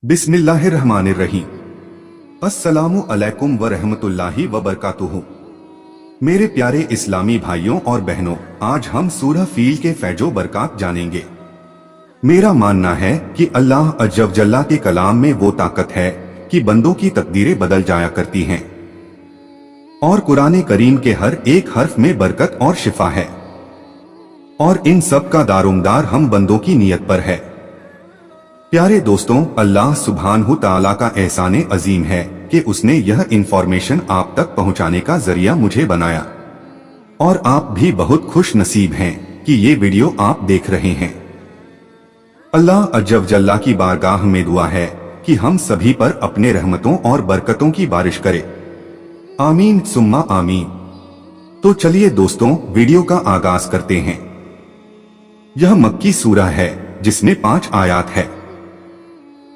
बिस्मिल्लाहिर्रहमानिर्रहीम। अस्सलामु अलैकुम व रहमतुल्लाहि व बरकातुहू। मेरे प्यारे इस्लामी भाइयों और बहनों, आज हम सूरह फील के फैजो बरकात जानेंगे। मेरा मानना है कि अल्लाह अज़्ज़ व जल्ला के कलाम में वो ताकत है कि बंदों की तकदीरें बदल जाया करती हैं, और कुरान करीम के हर एक हर्फ में बरकत और शिफा है, और इन सब का दारोमदार हम बंदों की नीयत पर है। प्यारे दोस्तों, अल्लाह सुब्हानहु तआला का एहसाने अजीम है कि उसने यह इंफॉर्मेशन आप तक पहुंचाने का जरिया मुझे बनाया, और आप भी बहुत खुश नसीब हैं कि ये वीडियो आप देख रहे हैं। अल्लाह अज़्ज़ व जल्ला की बारगाह में दुआ है कि हम सभी पर अपने रहमतों और बरकतों की बारिश करे। आमीन सुम्मा आमीन। तो चलिए दोस्तों, वीडियो का आगाज करते हैं। यह मक्की सूरह है जिसमें 5 आयात है।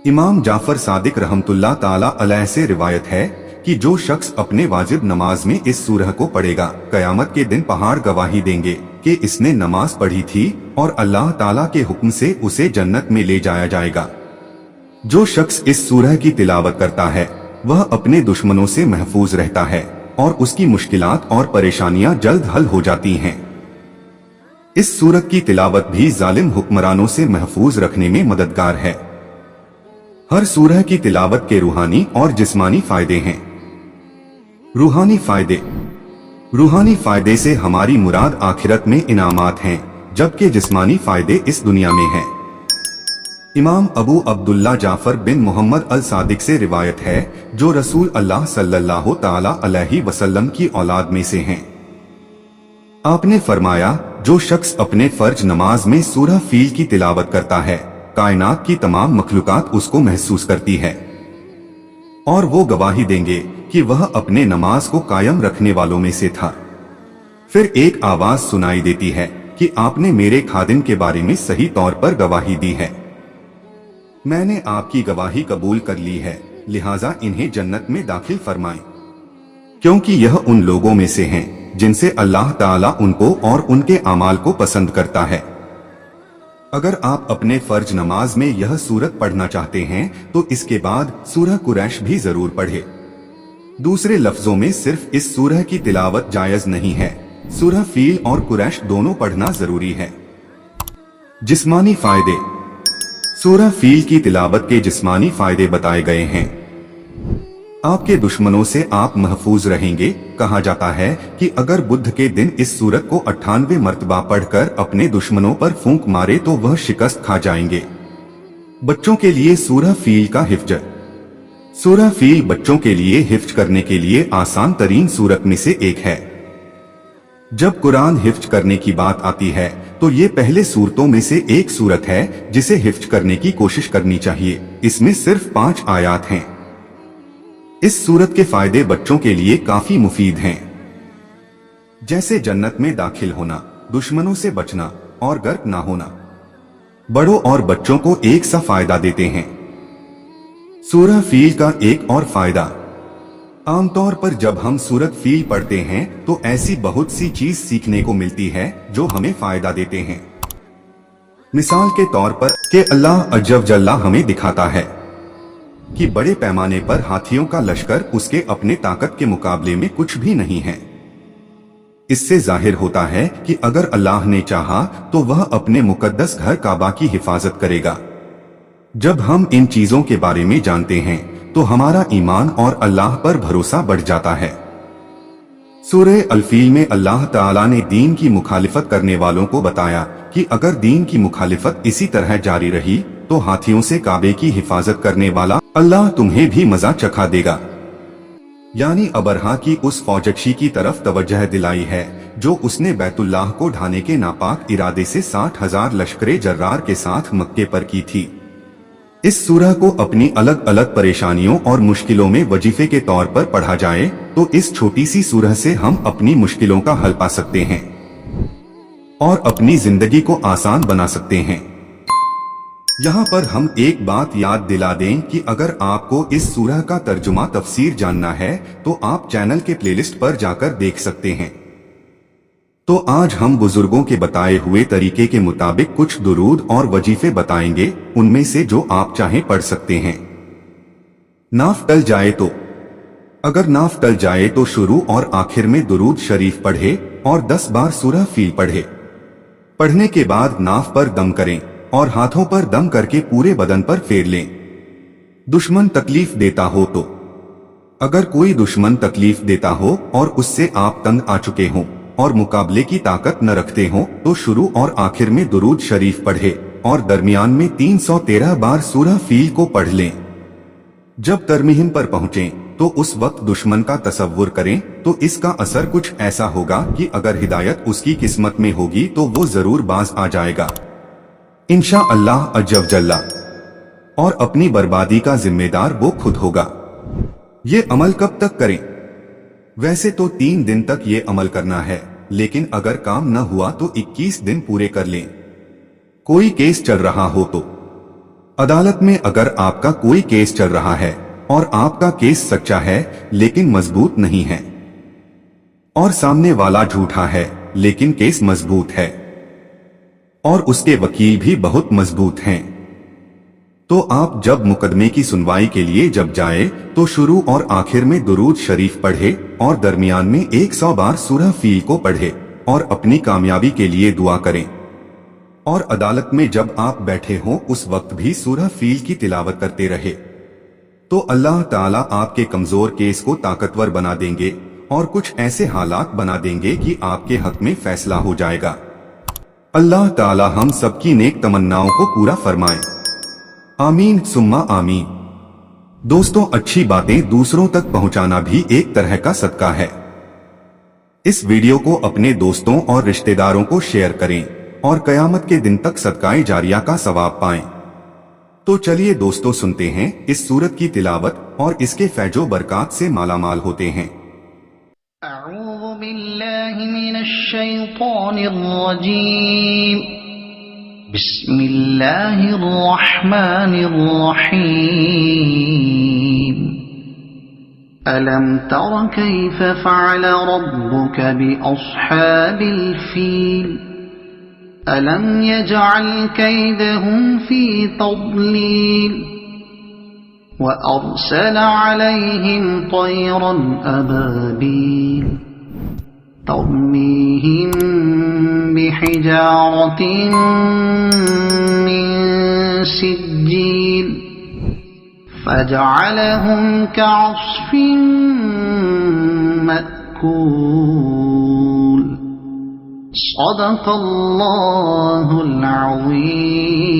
इमाम जाफर सादिक रहमतुल्लाह ताला अलैह से रिवायत है कि जो शख्स अपने वाजिब नमाज में इस सूरह को पढ़ेगा, कयामत के दिन पहाड़ गवाही देंगे कि इसने नमाज पढ़ी थी, और अल्लाह ताला के हुक्म से उसे जन्नत में ले जाया जाएगा। जो शख्स इस सूरह की तिलावत करता है वह अपने दुश्मनों से महफूज रहता है, और उसकी मुश्किलात और परेशानियां जल्द हल हो जाती हैं। इस सूरत की तिलावत भी जालिम हुक्मरानों से महफूज रखने में मददगार है। हर सूरह की तिलावत के रूहानी और जिस्मानी फायदे हैं। रूहानी फायदे से हमारी मुराद आखिरत में इनामात हैं, जबकि जिस्मानी फायदे इस दुनिया में हैं। इमाम अबू अब्दुल्ला जाफर बिन मोहम्मद अल सादिक से रिवायत है, जो रसूल अल्लाह सल्लल्लाहु ताला अलैहि वसल्लम की औलाद में से हैं। आपने फरमाया, जो शख्स अपने फर्ज नमाज में सूरह फील की तिलावत करता है, कायनात की तमाम मखलूकात उसको महसूस करती है, और वो गवाही देंगे कि वह अपने नमाज को कायम रखने वालों में से था। फिर एक आवाज सुनाई देती है कि आपने मेरे खादिम के बारे में सही तौर पर गवाही दी है। मैंने आपकी गवाही कबूल कर ली है, लिहाजा इन्हें जन्नत में दाखिल फरमाएं, क्योंकि यह उन लोगों में से हैं जिनसे अल्लाह ताला उनको और उनके अमाल को पसंद करता है। अगर आप अपने फर्ज नमाज में यह सूरत पढ़ना चाहते हैं तो इसके बाद सूरह कुरैश भी जरूर पढ़े। दूसरे लफ्जों में सिर्फ इस सूरह की तिलावत जायज नहीं है, सूरह फील और कुरैश दोनों पढ़ना जरूरी है। जिस्मानी फायदे। सूरह फील की तिलावत के जिस्मानी फायदे बताए गए हैं। आपके दुश्मनों से आप महफूज रहेंगे। कहा जाता है कि अगर बुध के दिन इस सूरत को 98 मर्तबा पढ़कर अपने दुश्मनों पर फूंक मारे तो वह शिकस्त खा जाएंगे। बच्चों के लिए सूरह फील का हिफ्ज। सूरह फील बच्चों के लिए हिफ्ज करने के लिए आसान तरीन सूरत में से एक है। जब कुरान हिफ्ज करने की बात आती है तो ये पहले सूरतों में से एक सूरत है जिसे हिफ्ज करने की कोशिश करनी चाहिए। इसमें सिर्फ 5 आयात हैं। इस सूरत के फायदे बच्चों के लिए काफी मुफीद हैं, जैसे जन्नत में दाखिल होना, दुश्मनों से बचना और गर्क ना होना। बड़ों और बच्चों को एक सा फायदा देते हैं। सूरह फील का एक और फायदा। आमतौर पर जब हम सूरत फील पढ़ते हैं तो ऐसी बहुत सी चीज सीखने को मिलती है जो हमें फायदा देते हैं। मिसाल के तौर पर कि अल्लाह अज़्ज़ व जल्ला हमें दिखाता है कि बड़े पैमाने पर हाथियों का लश्कर उसके अपने ताकत के मुकाबले में कुछ भी नहीं है। इससे जाहिर होता है कि अगर अल्लाह ने चाहा तो वह अपने मुकद्दस घर काबा की हिफाजत करेगा। जब हम इन चीजों के बारे में जानते हैं तो हमारा ईमान और अल्लाह पर भरोसा बढ़ जाता है। सूरह अल-फील में अल्लाह ताला ने दीन की मुखालिफत करने वालों को बताया कि अगर दीन की मुखालिफत इसी तरह जारी रही तो हाथियों से काबे की हिफाजत करने वाला अल्लाह तुम्हें भी मजा चखा देगा। यानी अबरहा की उस फौजशी की तरफ तवज्जह दिलाई है जो उसने बैतुल्लाह को ढाने के नापाक इरादे से 60,000 लश्करे जर्रार के साथ मक्के पर की थी। इस सूरह को अपनी अलग अलग परेशानियों और मुश्किलों में वजीफे के तौर पर पढ़ा जाए तो इस छोटी सी सूरह से हम अपनी मुश्किलों का हल पा सकते हैं और अपनी जिंदगी को आसान बना सकते हैं। यहाँ पर हम एक बात याद दिला दें कि अगर आपको इस सूरह का तर्जुमा तफसीर जानना है तो आप चैनल के प्लेलिस्ट पर जाकर देख सकते हैं। तो आज हम बुजुर्गों के बताए हुए तरीके के मुताबिक कुछ दुरूद और वजीफे बताएंगे, उनमें से जो आप चाहें पढ़ सकते हैं। नाफ टल जाए तो, अगर नाफ टल जाए तो शुरू और आखिर में दुरूद शरीफ पढ़े और 10 बार सूरह फील पढ़े। पढ़ने के बाद नाफ पर दम करें और हाथों पर दम करके पूरे बदन पर फेर लें। दुश्मन तकलीफ देता हो तो, अगर कोई दुश्मन तकलीफ देता हो और उससे आप तंग आ चुके हों और मुकाबले की ताकत न रखते हो तो शुरू और आखिर में दुरूद शरीफ पढ़े और दरमियान में 313 बार सूरह फील को पढ़ लें। जब तरमीम पर पहुंचें तो उस वक्त दुश्मन का तसव्वुर करें तो इसका असर कुछ ऐसा होगा कि अगर हिदायत उसकी किस्मत में होगी तो वो जरूर बाज आ जाएगा इंशा अल्लाह अज्जव जल्ला, और अपनी बर्बादी का जिम्मेदार वो खुद होगा। ये अमल कब तक करें? वैसे तो 3 दिन तक ये अमल करना है, लेकिन अगर काम न हुआ तो 21 दिन पूरे कर लें। कोई केस चल रहा हो तो, अदालत में अगर आपका कोई केस चल रहा है और आपका केस सच्चा है लेकिन मजबूत नहीं है, और सामने वाला झूठा है लेकिन केस मजबूत है, और उसके वकील भी बहुत मजबूत हैं, तो आप जब मुकदमे की सुनवाई के लिए जब जाए तो शुरू और आखिर में दुरूद शरीफ पढ़े और दरमियान में 100 बार सूरह फील को पढ़े और अपनी कामयाबी के लिए दुआ करें। और अदालत में जब आप बैठे हों उस वक्त भी सूरह फील की तिलावत करते रहे, तो अल्लाह ताला आपके कमजोर केस को ताकतवर बना देंगे और कुछ ऐसे हालात बना देंगे कि आपके हक में फैसला हो जाएगा। अल्लाह ताला हम सबकी नेक तमन्नाओं को पूरा फरमाए, आमीन सुम्मा आमीन। दोस्तों, अच्छी बातें दूसरों तक पहुंचाना भी एक तरह का सदका है। इस वीडियो को अपने दोस्तों और रिश्तेदारों को शेयर करें और कयामत के दिन तक सदकाए जारिया का सवाब पाएं। तो चलिए दोस्तों, सुनते हैं इस सूरत की तिलावत और इसके फैजो बरकात से मालामाल होते हैं। अऊज़ु बिल्लाहि मिनश शैतानिर रजीम। बिस्मिल्लाहिर रहमानिर रहीम। अलम तर कैफ फ़अल रब्बुक बिअस्हाबिल फील अलम यजअल कैदहुम फी तضलील وأرسل عليهم طيرا أبابيل ترميهم بحجارة من سجيل فجعلهم كعصف مأكول صدق الله العظيم۔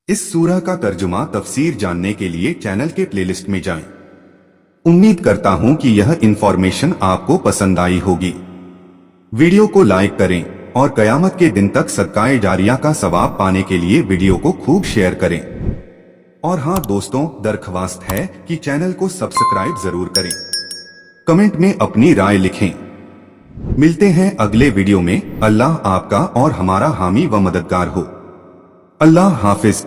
इस सूरह का तर्जुमा तफसीर जानने के लिए चैनल के प्लेलिस्ट में जाएं। उम्मीद करता हूं कि यह इंफॉर्मेशन आपको पसंद आई होगी। वीडियो को लाइक करें और कयामत के दिन तक सदकाए जारिया का सवाब पाने के लिए वीडियो को खूब शेयर करें। और हां दोस्तों, दरख्वास्त है कि चैनल को सब्सक्राइब जरूर करें। कमेंट में अपनी राय लिखें। मिलते हैं अगले वीडियो में। अल्लाह आपका और हमारा हामी व मददगार हो। अल्लाह हाफिज।